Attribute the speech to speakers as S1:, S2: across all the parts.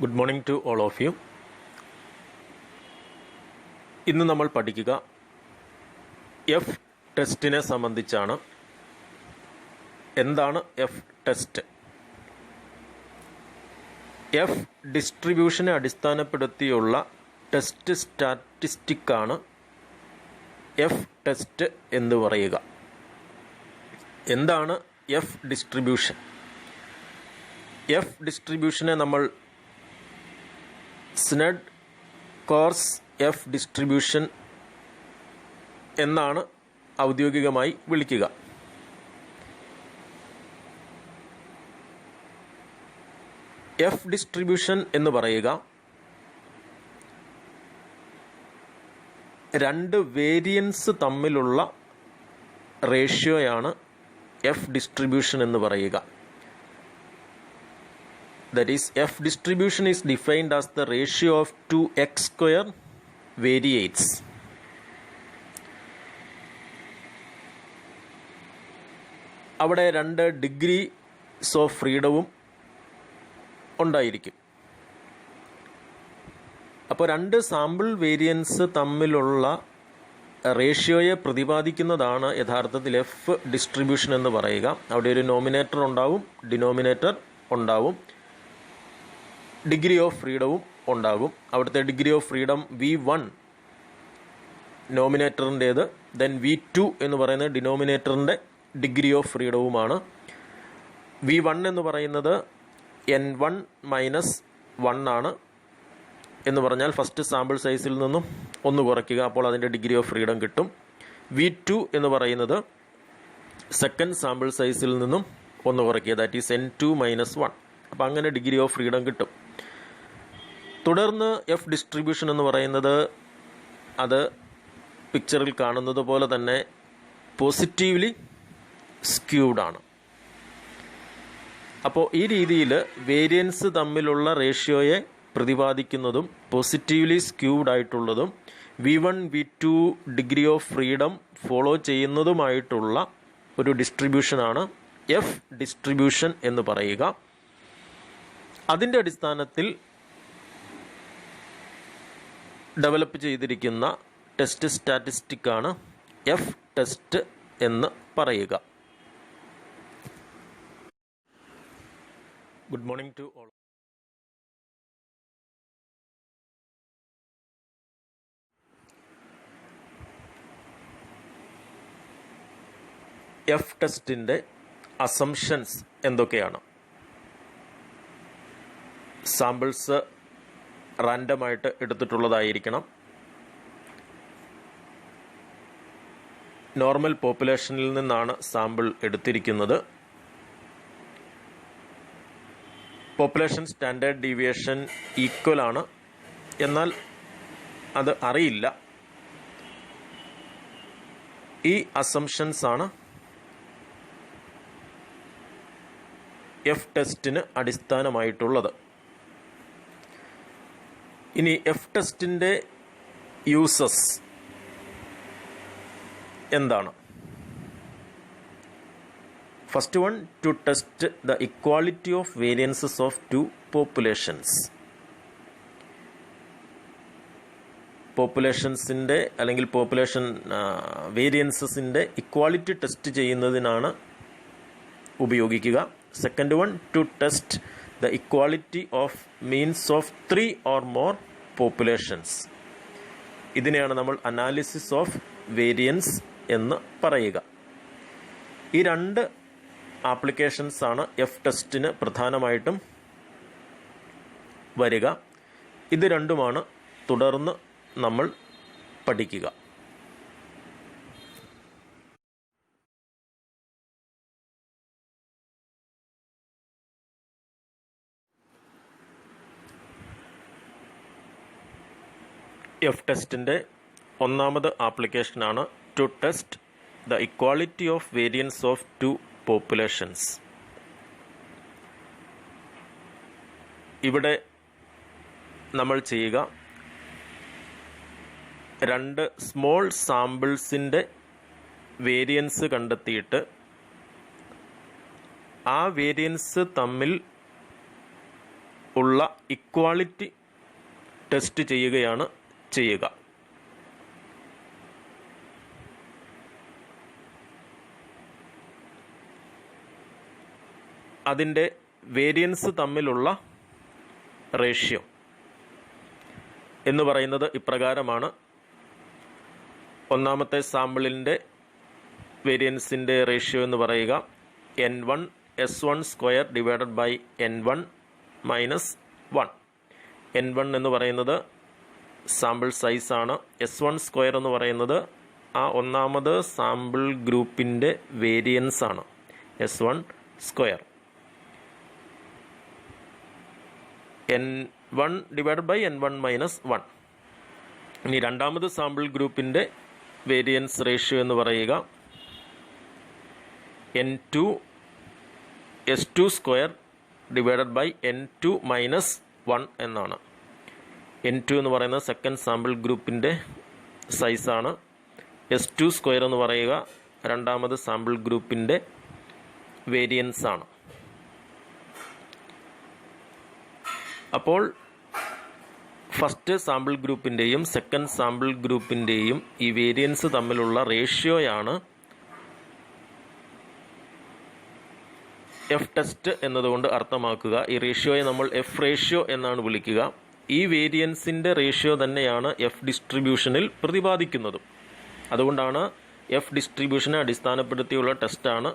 S1: Good morning to all of you. ഇന്ന് നമ്മൾ പഠിക്കുക എഫ് ടെസ്റ്റിനെ സംബന്ധിച്ചാണ്. എന്താണ് എഫ് ടെസ്റ്റ്? എഫ് ഡിസ്ട്രിബ്യൂഷനെ അടിസ്ഥാനപ്പെടുത്തിയുള്ള ടെസ്റ്റ് സ്റ്റാറ്റിസ്റ്റിക്കാണ് എഫ് ടെസ്റ്റ് എന്ന് പറയുക. എന്താണ് എഫ് ഡിസ്ട്രിബ്യൂഷൻ? എഫ് ഡിസ്ട്രിബ്യൂഷനെ നമ്മൾ സ്നെഡ് കോർസ് എഫ് ഡിസ്ട്രിബ്യൂഷൻ എന്നാണ് ഔദ്യോഗികമായി വിളിക്കുക. എഫ് ഡിസ്ട്രിബ്യൂഷൻ എന്ന് പറയുക രണ്ട് വേരിയൻസ് തമ്മിലുള്ള റേഷ്യോയാണ് എഫ് ഡിസ്ട്രിബ്യൂഷൻ എന്ന് പറയുക. That is, F distribution is defined as the ratio of two x square variates. അവിടെ രണ്ട് ഡിഗ്രീസ് ഓഫ് ഫ്രീഡവും ഉണ്ടായിരിക്കും. അപ്പോൾ രണ്ട് സാമ്പിൾ വേരിയൻസ് തമ്മിലുള്ള റേഷ്യോയെ പ്രതിപാദിക്കുന്നതാണ് യഥാർത്ഥത്തിൽ എഫ് ഡിസ്ട്രിബ്യൂഷൻ എന്ന് പറയുക. അവിടെ ഒരു നോമിനേറ്റർ ഉണ്ടാവും, ഡിനോമിനേറ്റർ ഉണ്ടാവും, ഡിഗ്രി ഓഫ് ഫ്രീഡവും ഉണ്ടാകും. അവിടുത്തെ ഡിഗ്രി ഓഫ് ഫ്രീഡം V1 നോമിനേറ്ററിൻ്റേത്, ദെൻ V2 എന്ന് പറയുന്നത് ഡിനോമിനേറ്ററിൻ്റെ ഡിഗ്രി ഓഫ് ഫ്രീഡവുമാണ്. V1 എന്ന് പറയുന്നത് N1 - 1 ആണ് എന്ന് പറഞ്ഞാൽ ഫസ്റ്റ് സാമ്പിൾ സൈസിൽ നിന്നും ഒന്ന് കുറയ്ക്കുക, അപ്പോൾ അതിൻ്റെ ഡിഗ്രി ഓഫ് ഫ്രീഡം കിട്ടും. V2 എന്ന് പറയുന്നത് സെക്കൻഡ് സാമ്പിൾ സൈസിൽ നിന്നും ഒന്ന് കുറയ്ക്കുക, ദാറ്റ് ഈസ് N2 - 1. അപ്പം അങ്ങനെ ഡിഗ്രി ഓഫ് ഫ്രീഡം കിട്ടും. തുടർന്ന് എഫ് ഡിസ്ട്രിബ്യൂഷൻ എന്ന് പറയുന്നത് അത് പിക്ചറിൽ കാണുന്നത് പോലെ തന്നെ പോസിറ്റീവ്ലി സ്ക്യൂഡ് ആണ്. അപ്പോൾ ഈ രീതിയിൽ വേരിയൻസ് തമ്മിലുള്ള റേഷ്യോയെ പ്രതിപാദിക്കുന്നതും പോസിറ്റീവ്ലി സ്ക്യൂഡ് ആയിട്ടുള്ളതും V1 V2 degree of freedom follow ചെയ്യുന്നതുമായിട്ടുള്ള ഒരു ഡിസ്ട്രിബ്യൂഷനാണ് എഫ് ഡിസ്ട്രിബ്യൂഷൻ എന്ന് പറയുക. അതിൻ്റെ അടിസ്ഥാനത്തിൽ ഡെവലപ്പ് ചെയ്തിരിക്കുന്ന ടെസ്റ്റ് സ്റ്റാറ്റിസ്റ്റിക്കാണ് എഫ് ടെസ്റ്റ് എന്ന് പറയുക. Good morning to all. F ടെസ്റ്റിൻ്റെ അസംഷൻസ് എന്തൊക്കെയാണ്? സാമ്പിൾസ് റാൻഡമായിട്ട് എടുത്തിട്ടുള്ളതായിരിക്കണം. നോർമൽ പോപ്പുലേഷനിൽ നിന്നാണ് സാമ്പിൾ എടുത്തിരിക്കുന്നത്. പോപ്പുലേഷൻ സ്റ്റാൻഡേർഡ് ഡീവിയേഷൻ ഈക്വൽ ആണ്, എന്നാൽ അത് അറിയില്ല. ഈ അസംഷൻസ് ആണ് എഫ് ടെസ്റ്റിന് അടിസ്ഥാനമായിട്ടുള്ളത്. ഇനി എഫ് ടെസ്റ്റിൻ്റെ യൂസസ് എന്താണ്? First one, to test the equality of variances of two populations. പോപ്പുലേഷൻസിൻ്റെ അല്ലെങ്കിൽ പോപ്പുലേഷൻ വേരിയൻസസിൻ്റെ ഇക്വാളിറ്റി ടെസ്റ്റ് ചെയ്യുന്നതിനാണ് ഉപയോഗിക്കുക. Second one, to test the equality of means of 3 or more populations. ഇതിനെയാണ് നമ്മൾ അനാലിസിസ് ഓഫ് വേരിയൻസ് എന്ന് പറയുക. ഈ രണ്ട് ആപ്ലിക്കേഷൻസ് ആണ് എഫ് ടെസ്റ്റിന് പ്രധാനമായിട്ടും വരിക. ഇത് രണ്ടുമാണ് തുടർന്ന് നമ്മൾ പഠിക്കുക. എഫ് ടെസ്റ്റിൻ്റെ ഒന്നാമത് ആപ്ലിക്കേഷനാണ് to test the equality of variance of two populations. ഇവിടെ നമ്മൾ ചെയ്യുക, രണ്ട് സ്മോൾ സാമ്പിൾസിൻ്റെ വേരിയൻസ് കണ്ടെത്തിയിട്ട് ആ വേരിയൻസ് തമ്മിൽ ഉള്ള ഇക്വാളിറ്റി ടെസ്റ്റ് ചെയ്യുകയാണ് ചെയ്യുക. അതിൻ്റെ വേരിയൻസ് തമ്മിലുള്ള റേഷ്യോ എന്ന് പറയുന്നത് ഇപ്രകാരമാണ്. ഒന്നാമത്തെ സാമ്പിളിൻ്റെ വേരിയൻസിൻ്റെ റേഷ്യോ എന്ന് പറയുക n1 s1 square divided by n1 minus 1. n1 എന്ന് പറയുന്നത് സാമ്പിൾ സൈസാണ്. s1 സ്ക്വയർ എന്ന് പറയുന്നത് ആ ഒന്നാമത് സാമ്പിൾ ഗ്രൂപ്പിൻ്റെ വേരിയൻസ് ആണ്. s1 square n1 divided by n1 minus 1. ഇനി രണ്ടാമത് സാമ്പിൾ ഗ്രൂപ്പിൻ്റെ വേരിയൻസ് റേഷ്യോ എന്ന് പറയുക n2 s2 square divided by n2 minus 1 എന്നാണ്. n2 എന്ന് പറയുന്നത് സെക്കൻഡ് സാമ്പിൾ ഗ്രൂപ്പിൻ്റെ സൈസാണ്. s2 സ്ക്വയർ എന്ന് പറയുക രണ്ടാമത് സാമ്പിൾ ഗ്രൂപ്പിൻ്റെ വേരിയൻസ് ആണ്. അപ്പോൾ ഫസ്റ്റ് സാമ്പിൾ ഗ്രൂപ്പിൻ്റെയും സെക്കൻഡ് സാമ്പിൾ ഗ്രൂപ്പിൻ്റെയും ഈ വേരിയൻസ് തമ്മിലുള്ള റേഷ്യോയാണ് എഫ് ടെസ്റ്റ് എന്നതുകൊണ്ട് അർത്ഥമാക്കുക. ഈ റേഷ്യോയെ നമ്മൾ എഫ് റേഷ്യോ എന്നാണ് വിളിക്കുക. ഈ വേരിയൻസിൻ്റെ റേഷ്യോ തന്നെയാണ് എഫ് ഡിസ്ട്രിബ്യൂഷനിൽ പ്രതിപാദിക്കുന്നതും. അതുകൊണ്ടാണ് എഫ് ഡിസ്ട്രിബ്യൂഷനെ അടിസ്ഥാനപ്പെടുത്തിയുള്ള ടെസ്റ്റാണ്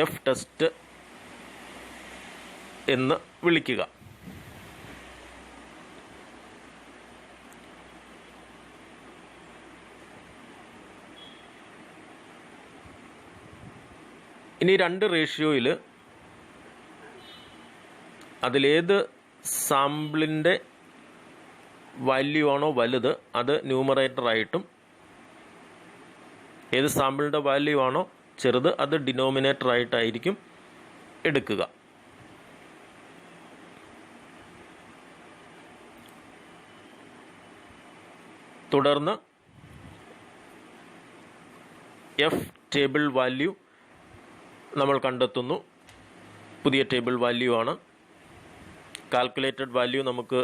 S1: എഫ് ടെസ്റ്റ് എന്ന് വിളിക്കുക. ഇനി രണ്ട് റേഷ്യോയിൽ അതിലേത് സാമ്പിളിൻ്റെ വാല്യൂ ആണോ വലുത് അത് ന്യൂമറേറ്ററായിട്ടും ഏത് സാമ്പിളിൻ്റെ വാല്യൂ ആണോ ചെറുത് അത് ഡിനോമിനേറ്ററായിട്ടായിരിക്കും എടുക്കുക. തുടർന്ന് എഫ് ടേബിൾ വാല്യൂ നമ്മൾ കണ്ടെത്തുന്നു. പുതിയ ടേബിൾ വാല്യൂ ആണ്. കാൽക്കുലേറ്റഡ് വാല്യൂ നമുക്ക്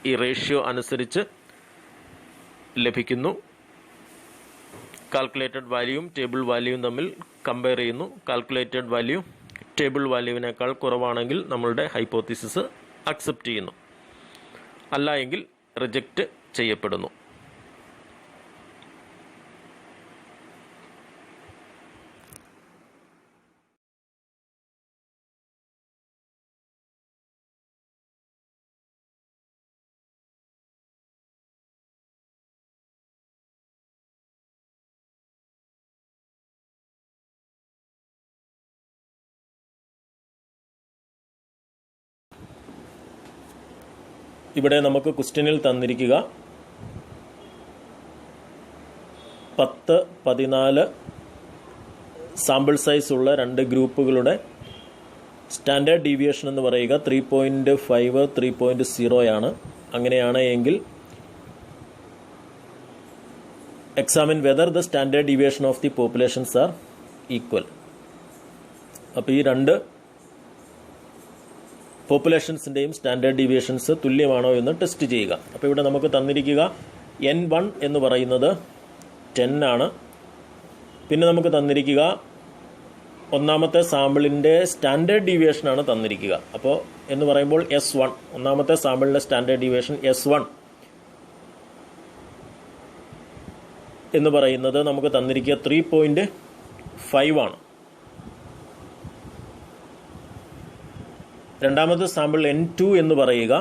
S1: ഈ റേഷ്യോ അനുസരിച്ച് ലഭിക്കുന്നു. കാൽക്കുലേറ്റഡ് വാല്യൂവും ടേബിൾ വാല്യൂവും തമ്മിൽ കമ്പയർ ചെയ്യുന്നു. കാൽക്കുലേറ്റഡ് വാല്യൂ ടേബിൾ വാല്യൂവിനേക്കാൾ കുറവാണെങ്കിൽ നമ്മളുടെ ഹൈപ്പോത്തിസിസ് അക്സെപ്റ്റ് ചെയ്യുന്നു, അല്ല എങ്കിൽ റിജക്റ്റ് ചെയ്യപ്പെടുന്നു. ഇവിടെ നമുക്ക് ക്വസ്റ്റ്യനിൽ തന്നിരിക്കുക 10, 14 സാമ്പിൾ സൈസ് ഉള്ള രണ്ട് ഗ്രൂപ്പുകളുടെ സ്റ്റാൻഡേർഡ് ഡീവിയേഷൻ എന്ന് പറയുക 3.5, 3.0 ആണ്. അങ്ങനെയാണ് എങ്കിൽ examine whether the standard deviation of the populations are equal. അപ്പോൾ ഈ രണ്ട് പോപ്പുലേഷൻസിൻ്റെയും സ്റ്റാൻഡേർഡ് ഡീവിയേഷൻസ് തുല്യമാണോ എന്ന് ടെസ്റ്റ് ചെയ്യുക. അപ്പോൾ ഇവിടെ നമുക്ക് തന്നിരിക്കുക n1 എന്ന് പറയുന്നത് 10 ആണ്. പിന്നെ നമുക്ക് തന്നിരിക്കുക ഒന്നാമത്തെ സാമ്പിളിൻ്റെ സ്റ്റാൻഡേർഡ് ഡീവിയേഷനാണ് തന്നിരിക്കുക. അപ്പോൾ എന്ന് പറയുമ്പോൾ S1 ഒന്നാമത്തെ സാമ്പിളിൻ്റെ സ്റ്റാൻഡേർഡ് ഡീവിയേഷൻ S1 എന്ന് പറയുന്നത് നമുക്ക് തന്നിരിക്കുക 3.5 ആണ്. രണ്ടാമത്തെ സാമ്പിൾ n2 എന്ന് പറയുക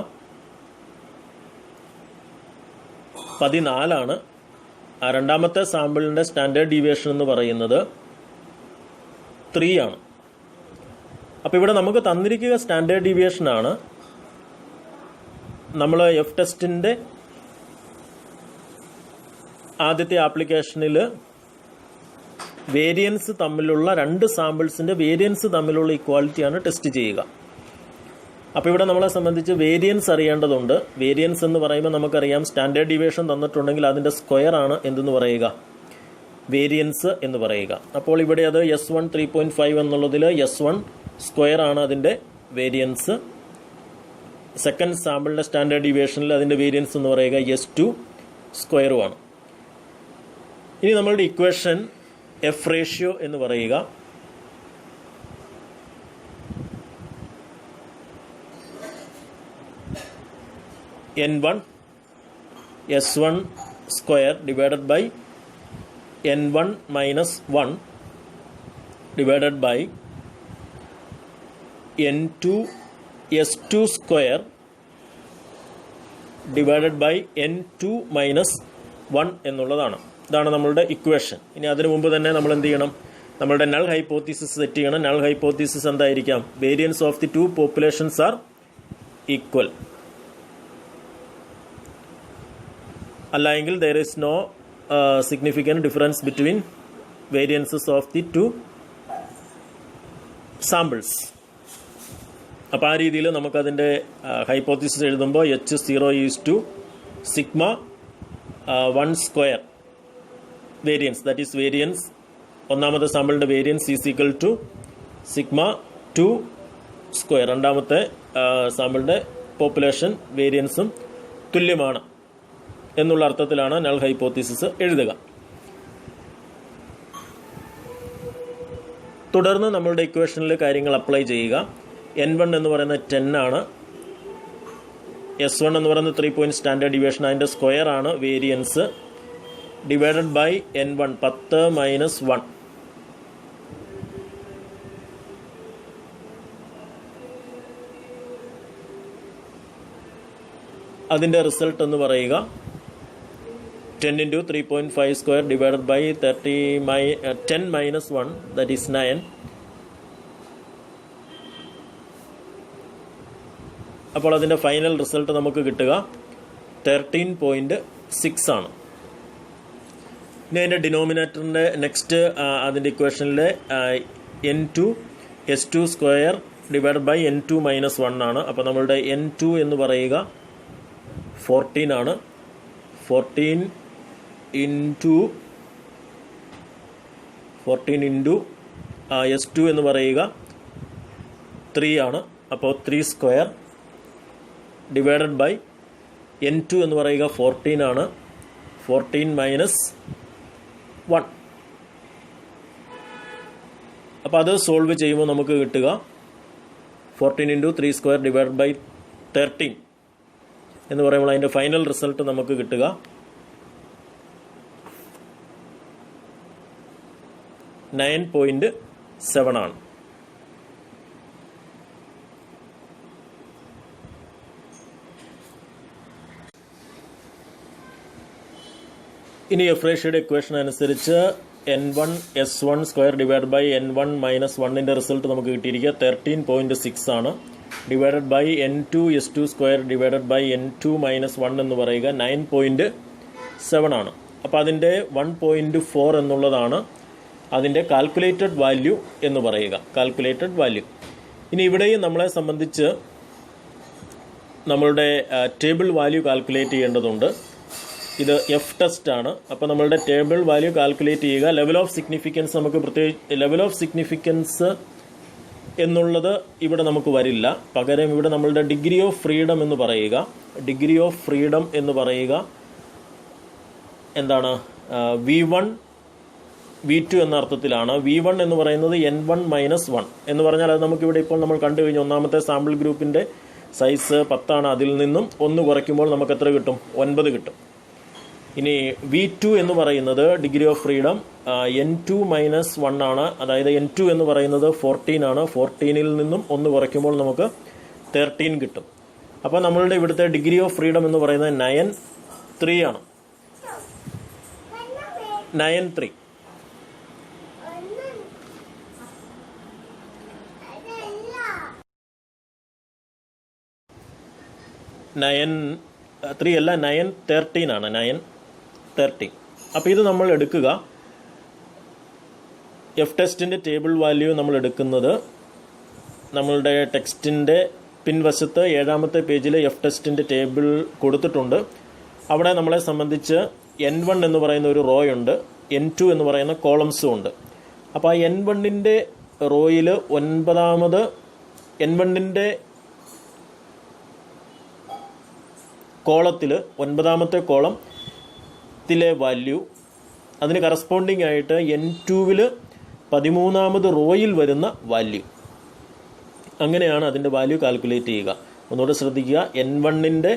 S1: 14 ആണ്. ആ രണ്ടാമത്തെ സാമ്പിളിൻ്റെ സ്റ്റാൻഡേർഡ് ഡീവിയേഷൻ എന്ന് പറയുന്നത് 3 ആണ്. അപ്പോൾ ഇവിടെ നമുക്ക് തന്നിരിക്കുക സ്റ്റാൻഡേർഡ് ഡീവിയേഷനാണ്. നമ്മൾ എഫ് ടെസ്റ്റിൻ്റെ ആദ്യത്തെ ആപ്ലിക്കേഷനിൽ വേരിയൻസ് തമ്മിലുള്ള രണ്ട് സാമ്പിൾസിൻ്റെ വേരിയൻസ് തമ്മിലുള്ള ഇക്വാളിറ്റിയാണ് ടെസ്റ്റ് ചെയ്യുക. അപ്പോൾ ഇവിടെ നമ്മളെ സംബന്ധിച്ച് വേരിയൻസ് അറിയേണ്ടതുണ്ട്. വേരിയൻസ് എന്ന് പറയുമ്പോൾ നമുക്കറിയാം സ്റ്റാൻഡേർഡ് ഡീവിയേഷൻ തന്നിട്ടുണ്ടെങ്കിൽ അതിൻ്റെ സ്ക്വയർ ആണ് എന്തെന്ന് പറയുക, വേരിയൻസ് എന്ന് പറയുക. അപ്പോൾ ഇവിടെ അത് S1 3.5 എന്നുള്ളതിൽ S1 സ്ക്വയർ ആണ് അതിൻ്റെ വേരിയൻസ്. സെക്കൻഡ് സാമ്പിളിൻ്റെ സ്റ്റാൻഡേർഡ് ഡീവിയേഷനിൽ അതിൻ്റെ വേരിയൻസ് എന്ന് പറയുക S2 സ്ക്വയറുമാണ്. ഇനി നമ്മളുടെ ഇക്വേഷൻ എഫ് റേഷ്യോ എന്ന് പറയുക N1 S1 square divided by N1 minus 1 divided by N2 S2 square divided by N2 minus 1 എന്നുള്ളതാണ്. ഇതാണ് നമ്മളുടെ ഇക്വേഷൻ. ഇനി അതിനു മുമ്പ് തന്നെ നമ്മൾ എന്ത് ചെയ്യണം? നമ്മളുടെ നൾ ഹൈപ്പോത്തീസിസ് സെറ്റ് ചെയ്യണം. നൾ ഹൈപ്പോത്തീസിസ് എന്തായിരിക്കാം? Variance of the two populations are equal. അല്ലെങ്കിൽ there is no significant difference between variances of the two samples. അപ്പോൾ ആ രീതിയിൽ നമുക്കതിൻ്റെ ഹൈപ്പോത്തീസിസ് എഴുതുമ്പോൾ H0 is to sigma 1 square variance, that is variance ഒന്നാമത്തെ സാമ്പിളിൻ്റെ variance is equal to sigma 2 square. രണ്ടാമത്തെ സാമ്പിളിൻ്റെ പോപ്പുലേഷൻ വേരിയൻസും തുല്യമാണ് എന്നുള്ള അർത്ഥത്തിലാണ് നൾ ഹൈപ്പോത്തീസിസ് എഴുതുക. തുടർന്ന് നമ്മളുടെ ഇക്വേഷനിൽ കാര്യങ്ങൾ അപ്ലൈ ചെയ്യുക. N1 എന്ന് പറയുന്നത് 10 ആണ്, S1 എന്ന് പറയുന്നത് 3 പോയിന്റ് സ്റ്റാൻഡേർഡ് ഡിവിയേഷൻ, അതിൻ്റെ സ്ക്വയർ ആണ് variance, divided by N1 10 minus 1. അതിൻ്റെ റിസൾട്ട് എന്ന് പറയുക 10 into 3.5 square divided by 10 minus 1, that is 9. അപ്പോൾ അതിൻ്റെ ഫൈനൽ റിസൾട്ട് നമുക്ക് കിട്ടുക 13.6 ആണ്. ഇനി അതിൻ്റെ ഡിനോമിനേറ്ററിൻ്റെ നെക്സ്റ്റ് അതിൻ്റെ ഇക്വേഷനിലെ N2 S2 square divide by N2 minus 1 ആണ്. അപ്പോൾ നമ്മളുടെ N2 എന്ന് പറയുക 14 ആണ്. 14 into S2 എന്ന് പറയുക 3 ആണ്. അപ്പോൾ 3 സ്ക്വയർ ഡിവൈഡഡ് ബൈ N2 എന്ന് പറയുക 14 ആണ്. 14 മൈനസ് 1. അപ്പോൾ അത് സോൾവ് ചെയ്യുമ്പോൾ നമുക്ക് കിട്ടുക 14 into 3 സ്ക്വയർ ഡിവൈഡഡ് ബൈ 13 എന്ന് പറയുമ്പോൾ അതിൻ്റെ ഫൈനൽ റിസൾട്ട് നമുക്ക് കിട്ടുക 9.7 ആണ്. ഇനി എഫ് റേഷ്യോയുടെ ഇക്വേഷൻ അനുസരിച്ച് N1 S1 square divide by N1 minus 1ന്റെ റിസൾട്ട് നമുക്ക് കിട്ടിയിരിക്കുക 13.6 ആണ്. Divided by N2 S2 square divided by N2 minus 1 എന്ന് പറയുക 9.7 ആണ്. അപ്പോൾ അതിൻ്റെ 1.4 എന്നുള്ളതാണ് അതിൻ്റെ കാൽക്കുലേറ്റഡ് വാല്യൂ എന്ന് പറയുക, കാൽക്കുലേറ്റഡ് വാല്യൂ. ഇനി ഇവിടെയും നമ്മളെ സംബന്ധിച്ച് നമ്മളുടെ ടേബിൾ വാല്യൂ കാൽക്കുലേറ്റ് ചെയ്യേണ്ടതുണ്ട്. ഇത് എഫ് ടെസ്റ്റ് ആണ്. അപ്പോൾ നമ്മളുടെ ടേബിൾ വാല്യൂ കാൽക്കുലേറ്റ് ചെയ്യുക. ലെവൽ ഓഫ് സിഗ്നിഫിക്കൻസ് നമുക്ക് പ്രത്യേകിച്ച് ലെവൽ ഓഫ് സിഗ്നിഫിക്കൻസ് എന്നുള്ളത് ഇവിടെ നമുക്ക് വരില്ല. പകരം ഇവിടെ നമ്മളുടെ ഡിഗ്രി ഓഫ് ഫ്രീഡം എന്ന് പറയുക. ഡിഗ്രി ഓഫ് ഫ്രീഡം എന്ന് പറയുക എന്താണ്? V1 V2 എന്ന അർത്ഥത്തിലാണ്. V1 എന്ന് പറയുന്നത് N1 മൈനസ് 1 എന്ന് പറഞ്ഞാൽ അത് നമുക്കിവിടെ ഇപ്പോൾ നമ്മൾ കണ്ടു കഴിഞ്ഞു. ഒന്നാമത്തെ സാമ്പിൾ ഗ്രൂപ്പിൻ്റെ സൈസ് 10 ആണ്. അതിൽ നിന്നും 1 കുറയ്ക്കുമ്പോൾ നമുക്ക് എത്ര കിട്ടും? 9 കിട്ടും. ഇനി V2 എന്ന് പറയുന്നത് degree of freedom N2 minus 1 ആണ്. അതായത് N2 എന്ന് പറയുന്നത് 14 ആണ്. 14ൽ നിന്നും 1 കുറയ്ക്കുമ്പോൾ നമുക്ക് 13 കിട്ടും. അപ്പോൾ നമ്മളുടെ ഇവിടുത്തെ ഡിഗ്രി ഓഫ് ഫ്രീഡം എന്ന് പറയുന്നത് 9.3 ആണ്. 9.3. ത്രീ അല്ല 9.13 ആണ്. 9.13. അപ്പോൾ ഇത് നമ്മൾ എടുക്കുക. എഫ് ടെസ്റ്റിൻ്റെ ടേബിൾ വാല്യൂ നമ്മൾ എടുക്കുന്നത് നമ്മളുടെ ടെക്സ്റ്റിൻ്റെ പിൻവശത്ത് 7ാമത്തെ പേജിൽ എഫ് ടെസ്റ്റിൻ്റെ ടേബിൾ കൊടുത്തിട്ടുണ്ട്. അവിടെ നമ്മളെ സംബന്ധിച്ച് N1 എന്ന് പറയുന്ന ഒരു റോ ഉണ്ട്, N2 എന്ന് പറയുന്ന കോളംസും ഉണ്ട്. അപ്പോൾ ആ N1ൻ്റെ റോയിൽ 9ാമത് N1ൻ്റെ കോളത്തിൽ 9ാമത്തെ കോളത്തിലെ വാല്യൂ അതിന് കറസ്പോണ്ടിങ് ആയിട്ട് N2 13ാമത് റോയിൽ വരുന്ന വാല്യൂ, അങ്ങനെയാണ് അതിൻ്റെ വാല്യൂ കാൽക്കുലേറ്റ് ചെയ്യുക. ഒന്നുകൂടെ ശ്രദ്ധിക്കുക, N1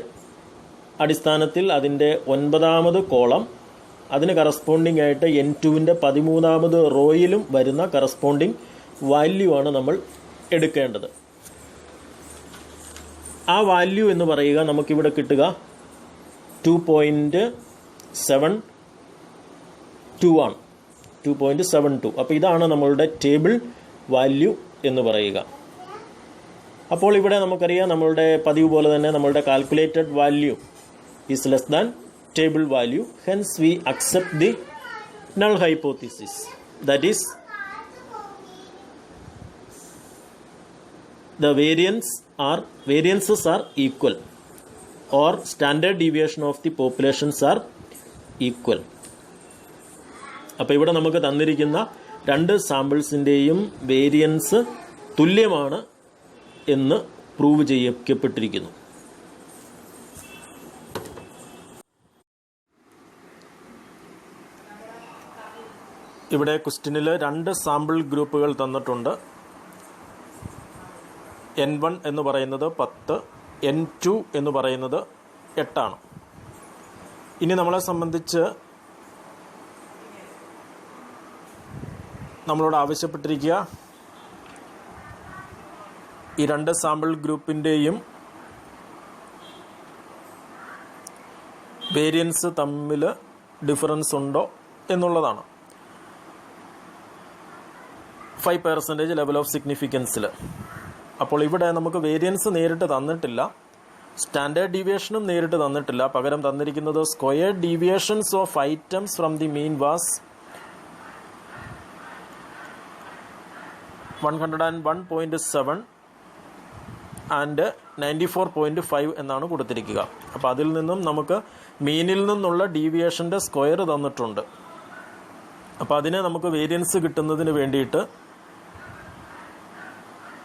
S1: അടിസ്ഥാനത്തിൽ അതിൻ്റെ 9ാമത് കോളം അതിന് കറസ്പോണ്ടിങ് ആയിട്ട് N2 13ാമത് റോയിലും വരുന്ന കറസ്പോണ്ടിങ് വാല്യൂ ആണ് നമ്മൾ എടുക്കേണ്ടത്. ആ വാല്യൂ എന്ന് പറയുക നമുക്കിവിടെ കിട്ടുക 2.72 ആണ്. 2.72. അപ്പോൾ ഇതാണ് നമ്മളുടെ ടേബിൾ വാല്യൂ എന്ന് പറയുക. അപ്പോൾ ഇവിടെ നമുക്കറിയാം നമ്മളുടെ പതിവ് പോലെ തന്നെ നമ്മളുടെ calculated value is less than table value. Hence V accept the null hypothesis. That is, the variances are equal, or standard deviation of the populations are equal. അപ്പോൾ ഇവിടെ നമുക്ക് തന്നിരിക്കുന്ന രണ്ട് സാമ്പിൾസിൻ്റെയും വേരിയൻസ് തുല്യമാണ് എന്ന് പ്രൂവ് ചെയ്യപ്പെട്ടിരിക്കുന്നു. ഇവിടെ ക്വസ്റ്റ്യനിൽ രണ്ട് സാമ്പിൾ ഗ്രൂപ്പുകൾ തന്നിട്ടുണ്ട്. N1 എന്ന് പറയുന്നത് 10, N2 എന്ന് പറയുന്നത് 8 ആണ്. ഇനി നമ്മളെ സംബന്ധിച്ച് നമ്മളോട് ആവശ്യപ്പെട്ടിരിക്കുക ഈ രണ്ട് സാമ്പിൾ ഗ്രൂപ്പിൻ്റെയും വേരിയൻസ് തമ്മിൽ ഡിഫറൻസ് ഉണ്ടോ എന്നുള്ളതാണ്. 5% ലെവൽ ഓഫ് സിഗ്നിഫിക്കൻസിൽ. അപ്പോൾ ഇവിടെ നമുക്ക് വേരിയൻസ് നേരിട്ട് തന്നിട്ടില്ല, സ്റ്റാൻഡേർഡ് ഡീവിയേഷനും നേരിട്ട് തന്നിട്ടില്ല. പകരം തന്നിരിക്കുന്നത് square deviations of items from the mean was 101.7 and 94.5 എന്നാണ് കൊടുത്തിരിക്കുക. അപ്പോൾ അതിൽ നിന്നും നമുക്ക് മീനിൽ നിന്നുള്ള ഡീവിയേഷൻ്റെ സ്ക്വയർ തന്നിട്ടുണ്ട്. അപ്പോൾ അതിനെ നമുക്ക് വേരിയൻസ് കിട്ടുന്നതിന് വേണ്ടിയിട്ട്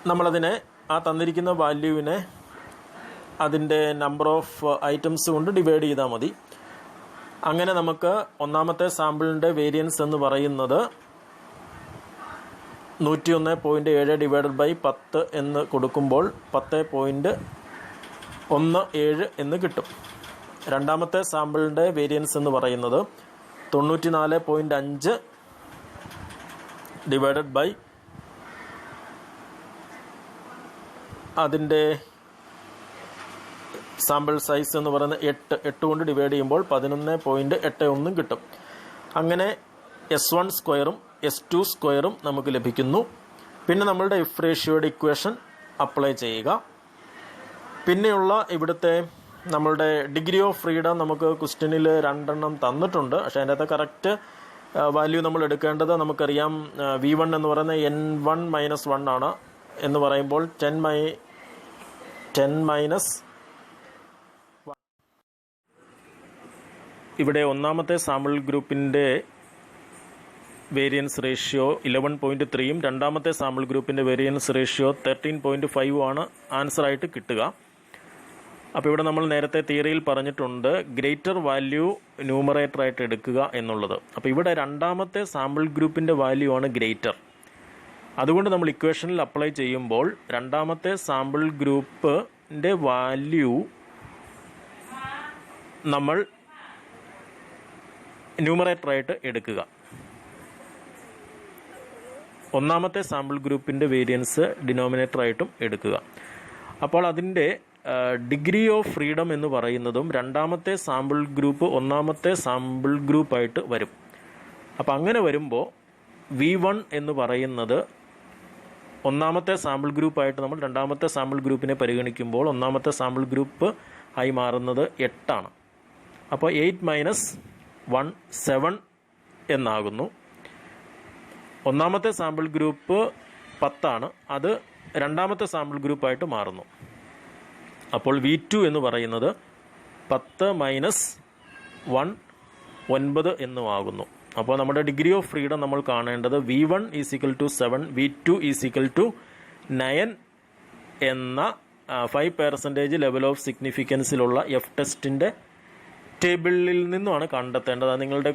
S1: നമ്മളതിനെ ആ തന്നിരിക്കുന്ന വാല്യൂവിനെ അതിൻ്റെ നമ്പർ ഓഫ് ഐറ്റംസ് കൊണ്ട് ഡിവൈഡ് ചെയ്താൽ മതി. അങ്ങനെ നമുക്ക് ഒന്നാമത്തെ സാമ്പിളിൻ്റെ വേരിയൻസ് എന്ന് പറയുന്നത് 101.7 ഡിവൈഡഡ് ബൈ 10 എന്ന് കൊടുക്കുമ്പോൾ 10.17 എന്ന് കിട്ടും. രണ്ടാമത്തെ സാമ്പിളിൻ്റെ വേരിയൻസ് എന്ന് പറയുന്നത് 94.5 ഡിവൈഡഡ് ബൈ അതിൻ്റെ സാമ്പിൾ സൈസ് എന്ന് പറയുന്നത് 8 കൊണ്ട് ഡിവൈഡ് ചെയ്യുമ്പോൾ 11.81 കിട്ടും. അങ്ങനെ S1 സ്ക്വയറും S2 സ്ക്വയറും നമുക്ക് ലഭിക്കുന്നു. പിന്നെ നമ്മളുടെ എഫ് റേഷ്യോയുടെ ഇക്വേഷൻ അപ്ലൈ ചെയ്യുക. പിന്നെയുള്ള ഇവിടുത്തെ നമ്മളുടെ ഡിഗ്രി ഓഫ് ഫ്രീഡം നമുക്ക് ക്വസ്റ്റ്യനിൽ 2 തന്നിട്ടുണ്ട്. പക്ഷേ അതിൻ്റെ അകത്ത് കറക്റ്റ് വാല്യൂ നമ്മൾ എടുക്കേണ്ടത് നമുക്കറിയാം. V1 എന്ന് പറയുന്നത് N1 - 1 ആണ് എന്ന് പറയുമ്പോൾ 10 - 1. ഇവിടെ ഒന്നാമത്തെ സാമ്പിൾ ഗ്രൂപ്പിൻ്റെ വേരിയൻസ് റേഷ്യോ 11.3 രണ്ടാമത്തെ സാമ്പിൾ ഗ്രൂപ്പിൻ്റെ വേരിയൻസ് റേഷ്യോ 13.5 ആണ് ആൻസറായിട്ട് കിട്ടുക. അപ്പോൾ ഇവിടെ നമ്മൾ നേരത്തെ തിയറിയിൽ പറഞ്ഞിട്ടുണ്ട് ഗ്രേറ്റർ വാല്യൂ ന്യൂമറേറ്ററായിട്ട് എടുക്കുക എന്നുള്ളത്. അപ്പോൾ ഇവിടെ രണ്ടാമത്തെ സാമ്പിൾ ഗ്രൂപ്പിൻ്റെ വാല്യൂ ആണ് ഗ്രേറ്റർ. അതുകൊണ്ട് നമ്മൾ ഇക്വേഷനിൽ അപ്ലൈ ചെയ്യുമ്പോൾ രണ്ടാമത്തെ സാമ്പിൾ ഗ്രൂപ്പിൻ്റെ വാല്യൂ നമ്മൾ ന്യൂമറേറ്ററായിട്ട് എടുക്കുക. ഒന്നാമത്തെ സാമ്പിൾ ഗ്രൂപ്പിൻ്റെ വേരിയൻസ് ഡിനോമിനേറ്ററായിട്ടും എടുക്കുക. അപ്പോൾ അതിൻ്റെ ഡിഗ്രി ഓഫ് ഫ്രീഡം എന്ന് പറയുന്നതും രണ്ടാമത്തെ സാമ്പിൾ ഗ്രൂപ്പ് ഒന്നാമത്തെ സാമ്പിൾ ഗ്രൂപ്പായിട്ട് വരും. അപ്പോൾ അങ്ങനെ വരുമ്പോൾ V1 എന്ന് പറയുന്നത് ഒന്നാമത്തെ സാമ്പിൾ ഗ്രൂപ്പായിട്ട് നമ്മൾ രണ്ടാമത്തെ സാമ്പിൾ ഗ്രൂപ്പിനെ പരിഗണിക്കുമ്പോൾ ഒന്നാമത്തെ സാമ്പിൾ ഗ്രൂപ്പ് ആയി മാറുന്നത് 8 ആണ്. അപ്പോൾ 8 - 1 7 എന്നാകുന്നു. ഒന്നാമത്തെ സാമ്പിൾ ഗ്രൂപ്പ് 10 ആണ്, അത് രണ്ടാമത്തെ സാമ്പിൾ ഗ്രൂപ്പായിട്ട് മാറുന്നു. അപ്പോൾ V2 എന്ന് പറയുന്നത് 10 - 1 9 എന്നുമാകുന്നു. അപ്പോൾ നമ്മുടെ ഡിഗ്രി ഓഫ് ഫ്രീഡം നമ്മൾ കാണേണ്ടത് V1 = 7, V2 = 9 എന്ന 5% ലെവൽ ഓഫ് സിഗ്നിഫിക്കൻസിലുള്ള എഫ് ടെസ്റ്റിൻ്റെ ടേബിളിൽ നിന്നുമാണ് കണ്ടെത്തേണ്ടത്. അത് നിങ്ങളുടെ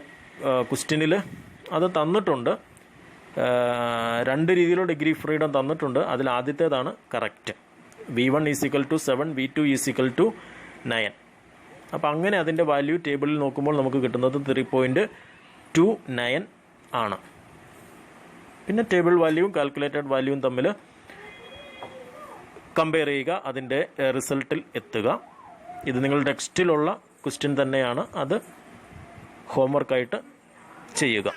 S1: ക്വസ്റ്റ്യനിൽ അത് തന്നിട്ടുണ്ട്. 2 രീതിയിലുള്ള ഡിഗ്രി ഫ്രീഡം തന്നിട്ടുണ്ട്. അതിൽ ആദ്യത്തേതാണ് കറക്റ്റ്. V1 = 7, V2 = 9. അപ്പോൾ അങ്ങനെ അതിൻ്റെ വാല്യൂ ടേബിളിൽ നോക്കുമ്പോൾ നമുക്ക് കിട്ടുന്നത് 3.29 ആണ്. പിന്നെ ടേബിൾ വാല്യൂവും കാൽക്കുലേറ്റഡ് വാല്യൂവും തമ്മിൽ കമ്പയർ ചെയ്യുക, അതിൻ്റെ റിസൾട്ടിൽ എത്തുക. ഇത് നിങ്ങളുടെ ടെക്സ്റ്റിലുള്ള ക്വസ്റ്റ്യൻ തന്നെയാണ്, അത് ഹോംവർക്കായിട്ട് ചെയ്യുക.